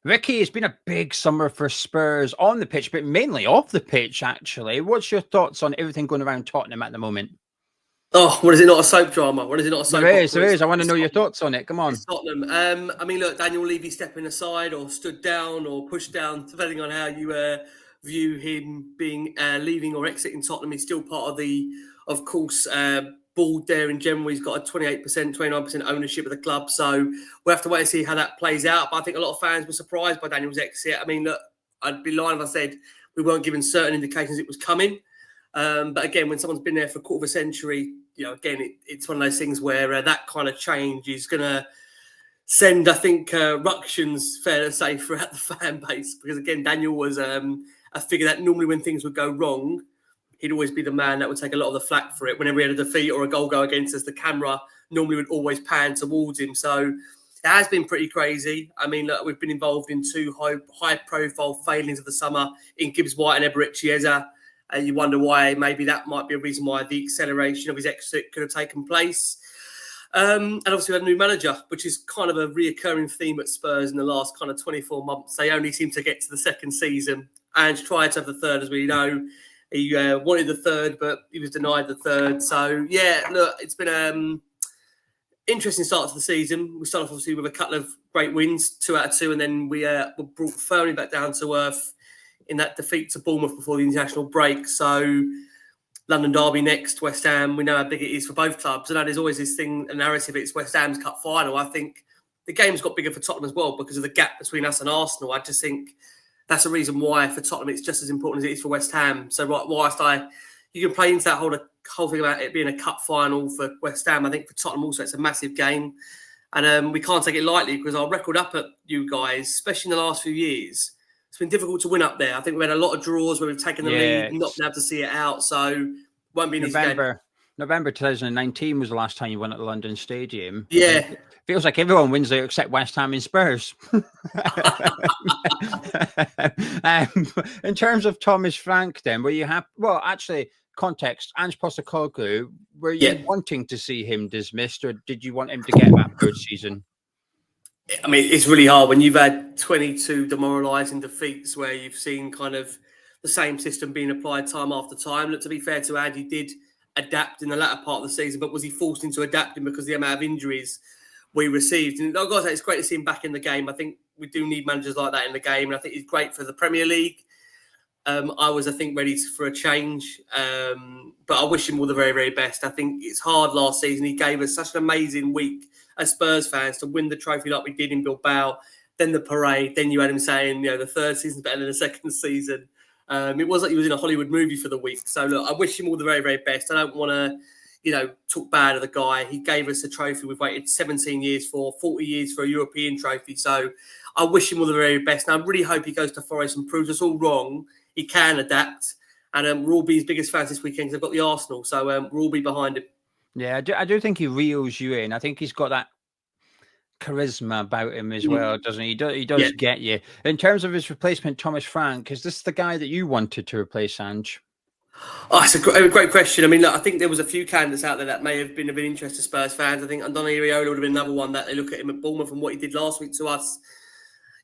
Ricky, it's been a big summer for Spurs on the pitch, but mainly off the pitch, actually. What's your thoughts on everything going around Tottenham at the moment? Oh, what is it not a soap drama? What is it not a soap There opera? is. I want to know your thoughts on it. Come on. It's Tottenham. I mean, look, Daniel Levy stepping aside or stood down or pushed down, depending on how you view him being leaving or exiting Tottenham. He's still part of course, board there in general. He's got a 28%, 29% ownership of the club. So we'll have to wait and see how that plays out. But I think a lot of fans were surprised by Daniel's exit. I mean, look, I'd be lying if I said we weren't given certain indications it was coming. But again, when someone's been there for a quarter of a century, again, it's one of those things where that kind of change is going to send, I think, ructions, fair to say, throughout the fan base. Because again, Daniel was a figure that normally when things would go wrong, he'd always be the man that would take a lot of the flak for it. Whenever he had a defeat or a goal go against us, the camera normally would always pan towards him. So it has been pretty crazy. I mean, look, we've been involved in two high-profile failings of the summer in Gibbs White and Eberechi Chiesa. And you wonder why maybe that might be a reason why the acceleration of his exit could have taken place. And obviously we had a new manager, which is kind of a reoccurring theme at Spurs in the last kind of 24 months. They only seem to get to the second season and tried to have the third, as we know. He wanted the third, but he was denied the third. So, yeah, look, it's been an interesting start to the season. We started off, obviously, with a couple of great wins, 2 out of 2, and then we were brought firmly back down to earth in that defeat to Bournemouth before the international break. So London derby next, West Ham. We know how big it is for both clubs. And there's always this thing, a narrative, it's West Ham's cup final. I think the game's got bigger for Tottenham as well because of the gap between us and Arsenal. I just think that's a reason why for Tottenham it's just as important as it is for West Ham. So whilst you can play into that whole thing about it being a cup final for West Ham, I think for Tottenham also it's a massive game. And we can't take it lightly because our record up at you guys, especially in the last few years, it's been difficult to win up there. I think we've had a lot of draws where we've taken the lead, not been able to see it out. So won't be an easy game. November 2019 was the last time you won at the London Stadium. Yeah. Feels like everyone wins there except West Ham and Spurs. In terms of Thomas Frank, then, were you happy? Well, actually, context, Ange Postecoglou, were you wanting to see him dismissed or did you want him to get that third season? I mean, it's really hard when you've had 22 demoralising defeats where you've seen kind of the same system being applied time after time. Look, to be fair to Andy, he did adapt in the latter part of the season, but was he forced into adapting because of the amount of injuries we received? And I've got to say, it's great to see him back in the game. I think we do need managers like that in the game, and I think he's great for the Premier League. I was, I think, ready for a change, but I wish him all the very, very best. I think it's hard last season. He gave us such an amazing week as Spurs fans to win the trophy like we did in Bilbao, then the parade, then you had him saying, the third season's better than the second season. It was like he was in a Hollywood movie for the week. So, look, I wish him all the very, very best. I don't want to, talk bad of the guy. He gave us a trophy we've waited 17 years for, 40 years for a European trophy. So I wish him all the very best. And I really hope he goes to Forest and proves us all wrong. He can adapt. And we'll be his biggest fans this weekend because they've got the Arsenal. So we'll all be behind him. Yeah, I do think he reels you in. I think he's got that charisma about him as well, doesn't he? He does get you. In terms of his replacement, Thomas Frank, is this the guy that you wanted to replace Ange? Oh, it's a great question. I mean, look, I think there was a few candidates out there that may have been of interest to Spurs fans. I think Andoni Iraola would have been another one that they look at him at Bournemouth and what he did last week to us.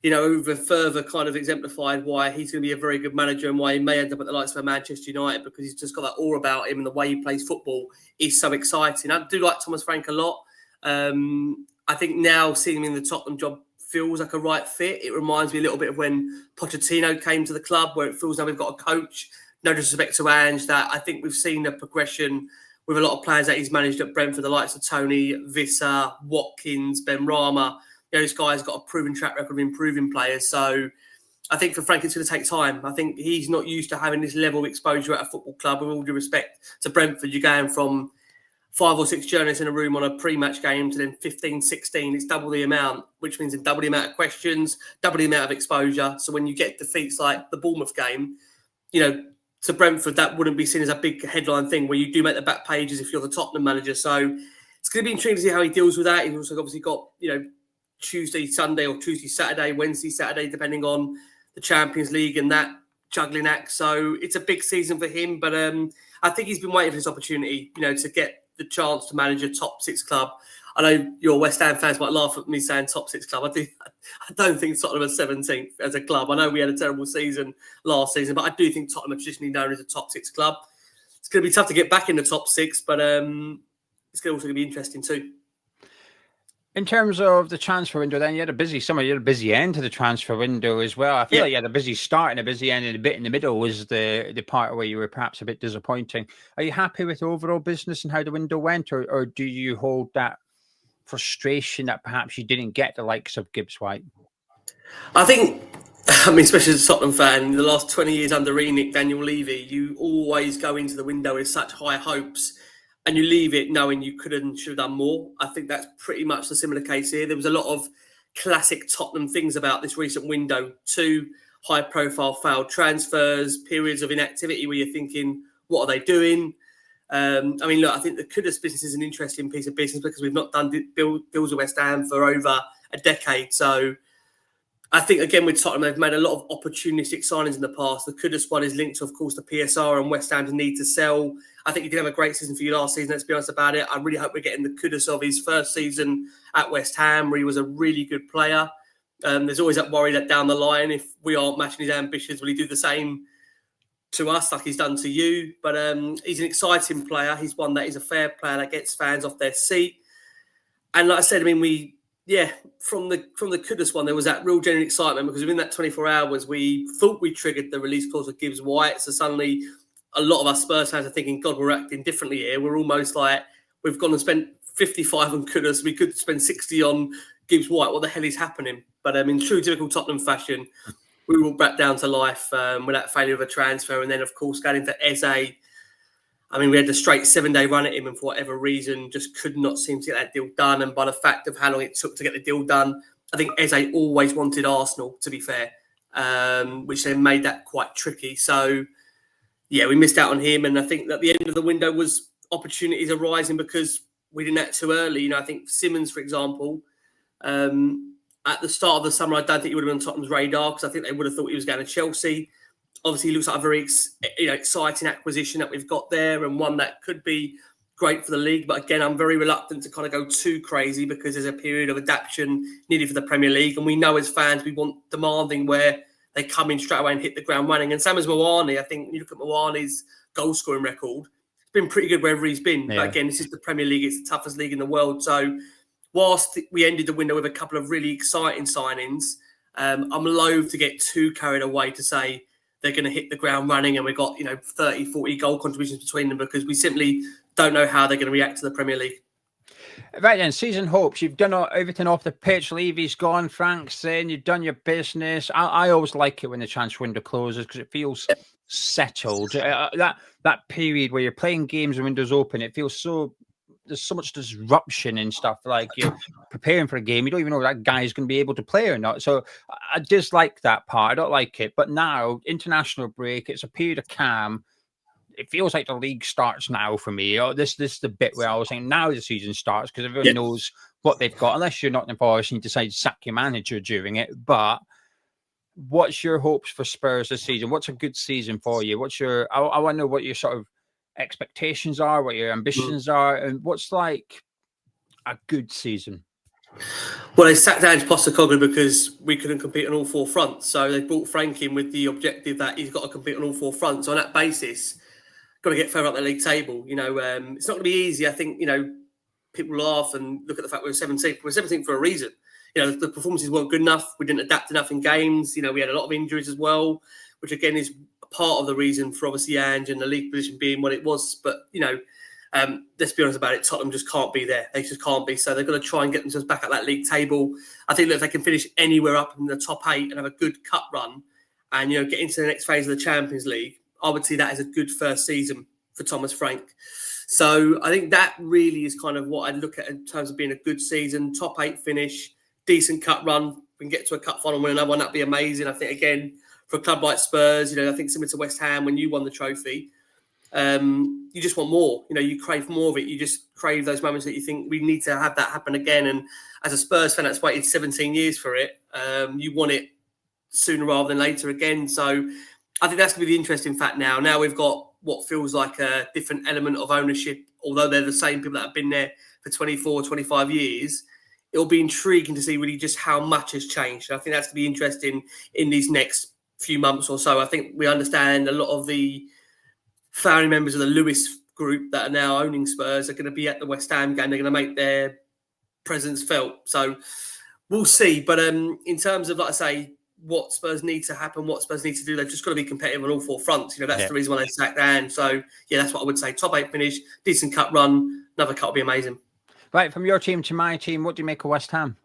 Over further kind of exemplified why he's going to be a very good manager and why he may end up at the likes of Manchester United because he's just got that aura about him and the way he plays football is so exciting. I do like Thomas Frank a lot. I think now seeing him in the Tottenham job feels like a right fit. It reminds me a little bit of when Pochettino came to the club where it feels now we've got a coach, no disrespect to Ange, that I think we've seen a progression with a lot of players that he's managed at Brentford, the likes of Tony, Visser, Watkins, Ben Rama. This guy's got a proven track record of improving players. So I think for Frank, it's going to take time. I think he's not used to having this level of exposure at a football club. With all due respect to Brentford, you're going from 5 or 6 journalists in a room on a pre-match game to then 15, 16. It's double the amount, which means double the amount of questions, double the amount of exposure. So when you get defeats like the Bournemouth game, to Brentford, that wouldn't be seen as a big headline thing where you do make the back pages if you're the Tottenham manager. So it's going to be intriguing to see how he deals with that. He's also obviously got, Tuesday, Sunday, or Tuesday, Saturday, Wednesday, Saturday, depending on the Champions League and that juggling act. So it's a big season for him. But I think he's been waiting for this opportunity, to get the chance to manage a top 6 club. I know your West Ham fans might laugh at me saying top 6 club. I don't think Tottenham are 17th as a club. I know we had a terrible season last season, but I do think Tottenham are traditionally known as a top 6 club. It's going to be tough to get back in the top 6, but it's also going to be interesting too. In terms of the transfer window, then you had a busy end to the transfer window as well. I feel like you had a busy start and a busy end, and a bit in the middle was the part where you were perhaps a bit disappointing. Are you happy with the overall business and how the window went, or do you hold that frustration that perhaps you didn't get the likes of Gibbs White? I think, especially as a Tottenham fan, the last 20 years under Daniel Levy, you always go into the window with such high hopes, and you leave it knowing you could and should have done more. I think that's pretty much the similar case here. There was a lot of classic Tottenham things about this recent window. 2 high-profile failed transfers, periods of inactivity where you're thinking, what are they doing? Look, I think the Kudus business is an interesting piece of business because we've not done deals with West Ham for over a decade. So I think, again, with Tottenham, they've made a lot of opportunistic signings in the past. The Kudus one is linked to, of course, the PSR and West Ham's need to sell. I think you did have a great season for you last season, let's be honest about it. I really hope we're getting the Kudus of his first season at West Ham, where he was a really good player. There's always that worry that down the line, if we aren't matching his ambitions, will he do the same to us like he's done to you? But he's an exciting player. He's one that is a fair player that gets fans off their seat. And like I said, from the Kudus one, there was that real genuine excitement because within that 24 hours, we thought we triggered the release clause of Gibbs White. So suddenly, a lot of us Spurs fans are thinking, God, we're acting differently here. We're almost like we've gone and spent 55 on Kudus. We could spend 60 on Gibbs White. What the hell is happening? But in true typical Tottenham fashion, we were back down to life with that failure of a transfer. And then, of course, going into Eze. We had a straight 7-day run at him, and for whatever reason, just could not seem to get that deal done. And by the fact of how long it took to get the deal done, I think Eze always wanted Arsenal, to be fair, which then made that quite tricky. So, we missed out on him. And I think that the end of the window was opportunities arising because we didn't act too early. I think Simmons, for example, at the start of the summer, I don't think he would have been on Tottenham's radar because I think they would have thought he was going to Chelsea. Obviously, he looks like a very exciting acquisition that we've got there and one that could be great for the league. But again, I'm very reluctant to kind of go too crazy because there's a period of adaptation needed for the Premier League. And we know as fans, we want demanding where they come in straight away and hit the ground running. And same as Moani, I think when you look at Moani's goal-scoring record, it's been pretty good wherever he's been. Yeah. But again, this is the Premier League. It's the toughest league in the world. So whilst we ended the window with a couple of really exciting signings, I'm loath to get too carried away to say they're going to hit the ground running and we've got 30, 40 goal contributions between them because we simply don't know how they're going to react to the Premier League. Right then, season hopes. You've done everything off the pitch. Levy's gone. Frank's saying you've done your business. I always like it when the transfer window closes because it feels settled. That period where you're playing games and windows open, it feels so. There's so much disruption and stuff. Like you're preparing for a game, you don't even know if that guy is going to be able to play or not. So I dislike that part. I don't like it. But now, international break, it's a period of calm. It feels like the league starts now for me. This is the bit where I was saying now the season starts because everyone knows what they've got. Unless you're not involved and you decide to sack your manager during it. But what's your hopes for Spurs this season? What's a good season for you? I want to know what your sort of expectations are, what your ambitions are, and what's like a good season. Well, they sat down to Postecoglou because we couldn't compete on all 4 fronts. So they brought Frank in with the objective that he's got to compete on all 4 fronts. So on that basis, got to get further up the league table. It's not going to be easy. I think, people laugh and look at the fact we're 17th. We're 17th for a reason. The performances weren't good enough. We didn't adapt enough in games. We had a lot of injuries as well, which again is part of the reason for obviously Ange and the league position being what it was. But, let's be honest about it, Tottenham just can't be there. They just can't be. So they've got to try and get themselves back at that league table. I think that if they can finish anywhere up in the top 8 and have a good cup run and, get into the next phase of the Champions League, I would see that as a good first season for Thomas Frank. So I think that really is kind of what I'd look at in terms of being a good season, top 8 finish, decent cup run. We can get to a cup final and win another one. That'd be amazing. I think, again, for a club like Spurs, I think similar to West Ham when you won the trophy, you just want more. You crave more of it. You just crave those moments that you think we need to have that happen again. And as a Spurs fan that's waited 17 years for it, you want it sooner rather than later again. So I think that's going to be the interesting fact now. Now we've got what feels like a different element of ownership although they're the same people that have been there for 24, 25 years, it'll be intriguing to see really just how much has changed. And I think that's going to be interesting in these next few months or so. I think we understand a lot of the family members of the Lewis group that are now owning Spurs are going to be at the West Ham game. They're going to make their presence felt. So we'll see. But in terms of, like I say, what Spurs need to happen, what Spurs need to do, they've just got to be competitive on all four fronts. That's the reason why they sacked Ange. So, yeah, that's what I would say. Top 8 finish, decent cup run, another cup will be amazing. Right, from your team to my team, what do you make of West Ham?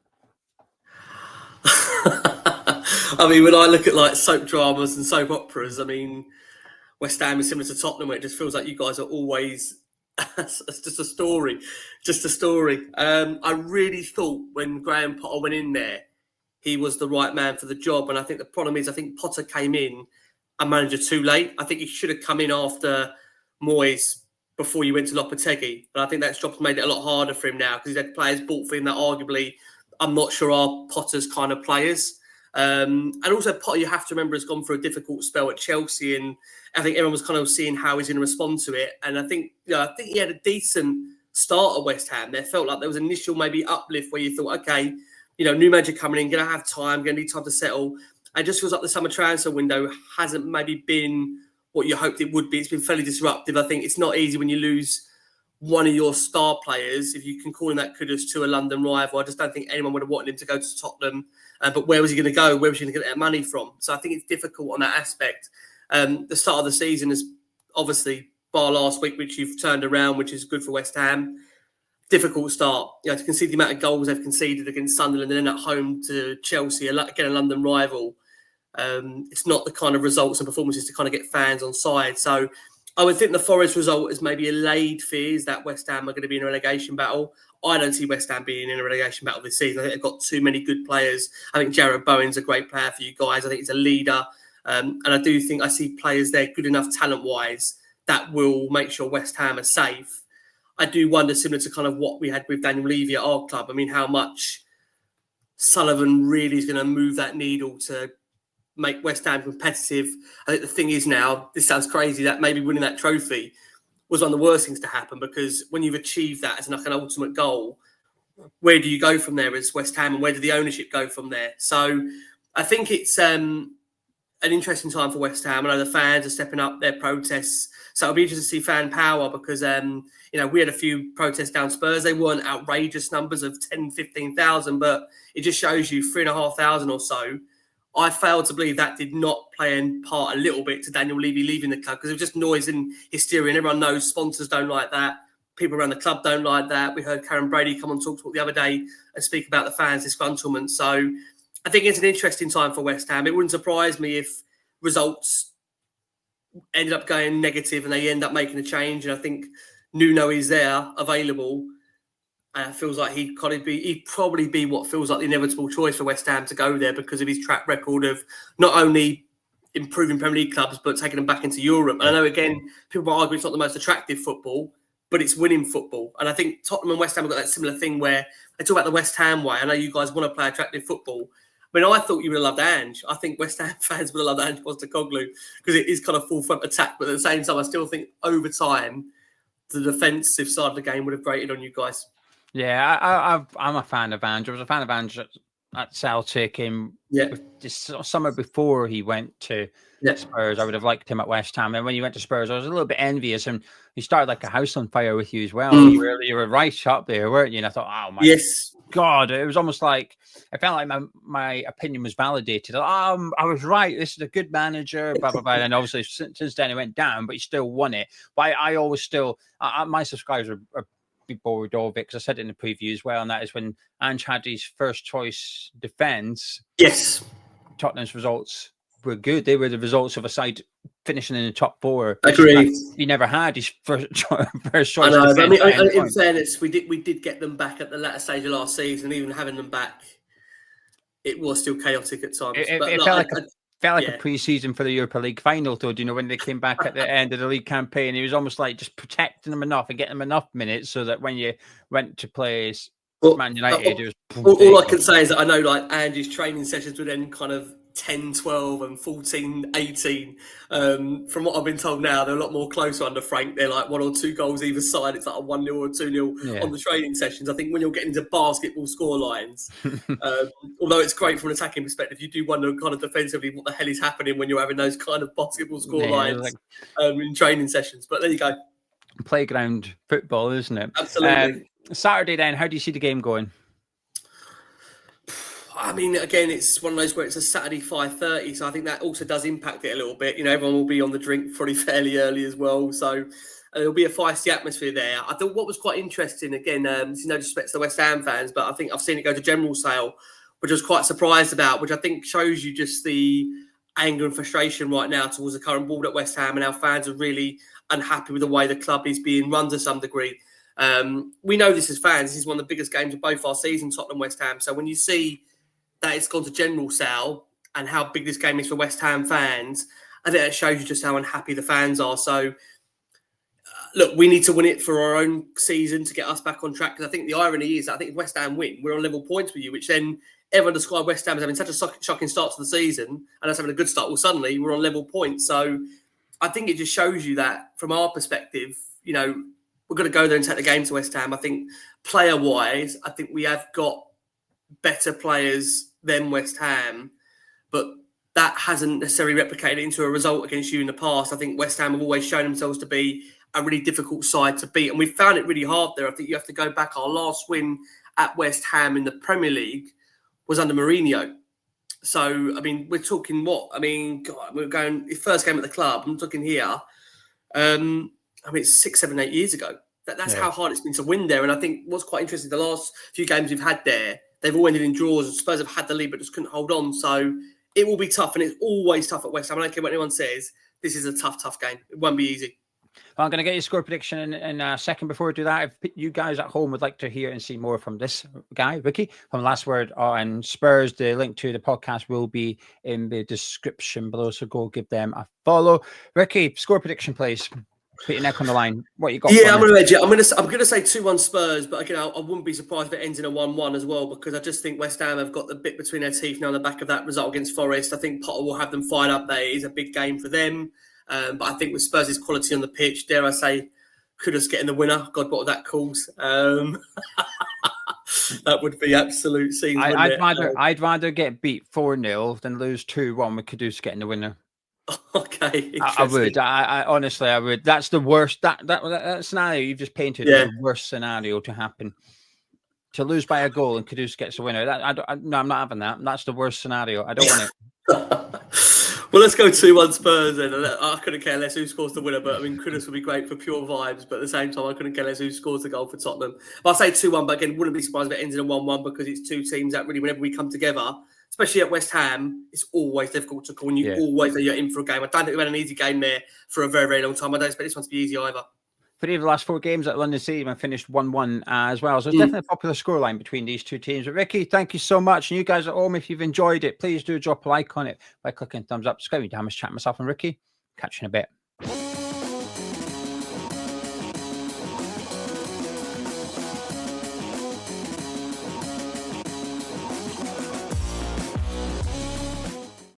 I mean, when I look at like soap dramas and soap operas, I mean, West Ham is similar to Tottenham, where it just feels like you guys are always it's just a story. I really thought when Graham Potter went in there, he was the right man for the job. And I think the problem is, I think Potter came in a manager too late. I think he should have come in after Moyes before you went to Lopetegui. But I think that job's made it a lot harder for him now because he's had players bought for him that arguably I'm not sure are Potter's kind of players. And also Potter, you have to remember, has gone through a difficult spell at Chelsea, and I think everyone was kind of seeing how he's going to respond to it. And I think he had a decent start at West Ham. There felt like there was initial maybe uplift where you thought, okay, new manager coming in, going to have time, going to need time to settle. It just feels like the summer transfer window hasn't maybe been what you hoped it would be. It's been fairly disruptive. I think it's not easy when you lose one of your star players, if you can call him that Kudus, to a London rival. I just don't think anyone would have wanted him to go to Tottenham. But where was he going to go? Where was he going to get that money from? So I think it's difficult on that aspect. The start of the season is obviously, bar last week, which you've turned around, which is good for West Ham. Difficult start. To concede the amount of goals they've conceded against Sunderland and then at home to Chelsea, again, a London rival. It's not the kind of results and performances to kind of get fans on side. So I would think the Forest result is maybe allayed fears that West Ham are going to be in a relegation battle. I don't see West Ham being in a relegation battle this season. I think they've got too many good players. I think Jarrod Bowen's a great player for you guys. I think he's a leader. And I do think I see players there good enough talent-wise that will make sure West Ham are safe. I do wonder, similar to kind of what we had with Daniel Levy at our club, I mean, how much Sullivan really is going to move that needle to make West Ham competitive. I think the thing is now, this sounds crazy, that maybe winning that trophy was one of the worst things to happen, because when you've achieved that as like an ultimate goal, where do you go from there as West Ham, and where do the ownership go from there? So I think it's an interesting time for West Ham. I know the fans are stepping up their protests, so it'll be interesting to see fan power, because we had a few protests down Spurs. They weren't outrageous numbers of 10, 15,000, but it just shows you 3,500 or so. I failed to believe that did not play in part a little bit to Daniel Levy leaving the club, because it was just noise and hysteria, and everyone knows sponsors don't like that. People around the club don't like that. We heard Karen Brady come on Talk the other day and speak about the fans' disgruntlement. So I think it's an interesting time for West Ham. It wouldn't surprise me if results ended up going negative and they end up making a change. And I think Nuno is there, available. And it feels like he'd probably be what feels like the inevitable choice for West Ham to go there, because of his track record of not only improving Premier League clubs, but taking them back into Europe. And I know, again, people argue it's not the most attractive football, but it's winning football. And I think Tottenham and West Ham have got that similar thing where they talk about the West Ham way. I know you guys want to play attractive football. I mean, I thought you would have loved Ange. I think West Ham fans would have loved Ange Postecoglou, because it is kind of full front attack. But at the same time, I still think over time, the defensive side of the game would have grated on you guys. Yeah, I'm a fan of Ange. I was a fan of Ange at Celtic in just summer before he went to Spurs. I would have liked him at West Ham. And when he went to Spurs, I was a little bit envious. And he started like a house on fire with you as well. You were right up there, weren't you? And I thought, oh my God, it was almost like I felt like my opinion was validated. I was right. This is a good manager, blah, blah, blah. And obviously since then it went down, but he still won it. But I always still, my subscribers are be bored of it, because I said it in the preview as well, and that is when Ange had his first choice defence. Yes, Tottenham's results were good. They were the results of a side finishing in the top four. Agreed. He never had his first choice. I know. I mean, in fairness, we did get them back at the latter stage of last season. Even having them back, it was still chaotic at times. It felt like a pre-season for the Europa League final, though. When they came back at the end of the league campaign, it was almost like just protecting them enough and getting them enough minutes so that when you went to play Man United, it was... All I can say is that I know, like, Ange's training sessions were then kind of 10-12 and 14-18. From what I've been told now, they're a lot more closer under Frank. They're like 1 or 2 goals either side. It's like a 1-0 or 2-0 on the training sessions. I think when you're getting to basketball score lines, although it's great from an attacking perspective, you do wonder kind of defensively what the hell is happening when you're having those kind of basketball score lines in training sessions. But there you go. Playground football, isn't it? Absolutely. Saturday then, how do you see the game going? I mean, again, it's one of those where it's a Saturday 5:30, so I think that also does impact it a little bit. Everyone will be on the drink probably fairly early as well, so there'll be a feisty atmosphere there. I thought what was quite interesting, again, no disrespect to the West Ham fans, but I think I've seen it go to general sale, which I was quite surprised about, which I think shows you just the anger and frustration right now towards the current board at West Ham, and our fans are really unhappy with the way the club is being run to some degree. We know this as fans. This is one of the biggest games of both our seasons, Tottenham West Ham. So when you see that it's gone to general sale and how big this game is for West Ham fans, I think that shows you just how unhappy the fans are. So, look, we need to win it for our own season to get us back on track. Because I think the irony is that I think if West Ham win, we're on level points with you, which then everyone described West Ham as having such a shocking start to the season and us having a good start. Well, suddenly we're on level points. So I think it just shows you that from our perspective, we're going to go there and take the game to West Ham. I think player-wise, I think we have got better players than West Ham, but that hasn't necessarily replicated into a result against you in the past. I think West Ham have always shown themselves to be a really difficult side to beat, and we found it really hard there. I think you have to go back. Our last win at West Ham in the Premier League was under Mourinho. So, I mean, we're talking what? I mean, God, we're going the first game at the club. I'm talking here. I mean, it's 6, 7, 8 years ago. That's how hard it's been to win there. And I think what's quite interesting, the last few games we've had there, they've all ended in draws. Spurs have had the lead, but just couldn't hold on. So it will be tough, and it's always tough at West Ham. I don't care what anyone says. This is a tough game. It won't be easy. I'm going to get your score prediction in a second. Before we do that, if you guys at home would like to hear and see more from this guy, Ricky, from Last Word on Spurs, the link to the podcast will be in the description below, so go give them a follow. Ricky, score prediction, please. Put your neck on the line. What you got? Yeah, I'm going to edge it. I'm going to say 2-1 Spurs, but again, I wouldn't be surprised if it ends in a 1-1 as well, because I just think West Ham have got the bit between their teeth now on the back of that result against Forest. I think Potter will have them fired up. That is a big game for them. But I think with Spurs' quality on the pitch, dare I say, Kudus getting the winner. God, what that calls. That would be absolute scene. I'd rather get beat 4-0 than lose 2-1 with Kudus getting the winner. Okay, I would. I honestly, I would. That's the worst. That scenario you've just painted is the worst scenario to happen. To lose by a goal and Kudus gets the winner. No, I'm not having that. That's the worst scenario. I don't want it. Well, let's go 2-1 Spurs then. I couldn't care less who scores the winner, but I mean, Kudus would be great for pure vibes, but at the same time, I couldn't care less who scores the goal for Tottenham. But I'll say 2-1, but again, wouldn't be surprised if it ends in a 1-1 because it's two teams that really, whenever we come together, especially at West Ham, it's always difficult to call, and you always know you're in for a game. I don't think we've had an easy game there for a very, very long time. I don't expect this one to be easy either. For the last 4 games at London Stadium, I finished 1-1 as well. So it's definitely a popular scoreline between these two teams. But Ricky, thank you so much. And you guys at home, if you've enjoyed it, please do drop a like on it by clicking thumbs up. It's going to be damage chatting myself and Ricky. Catch you in a bit.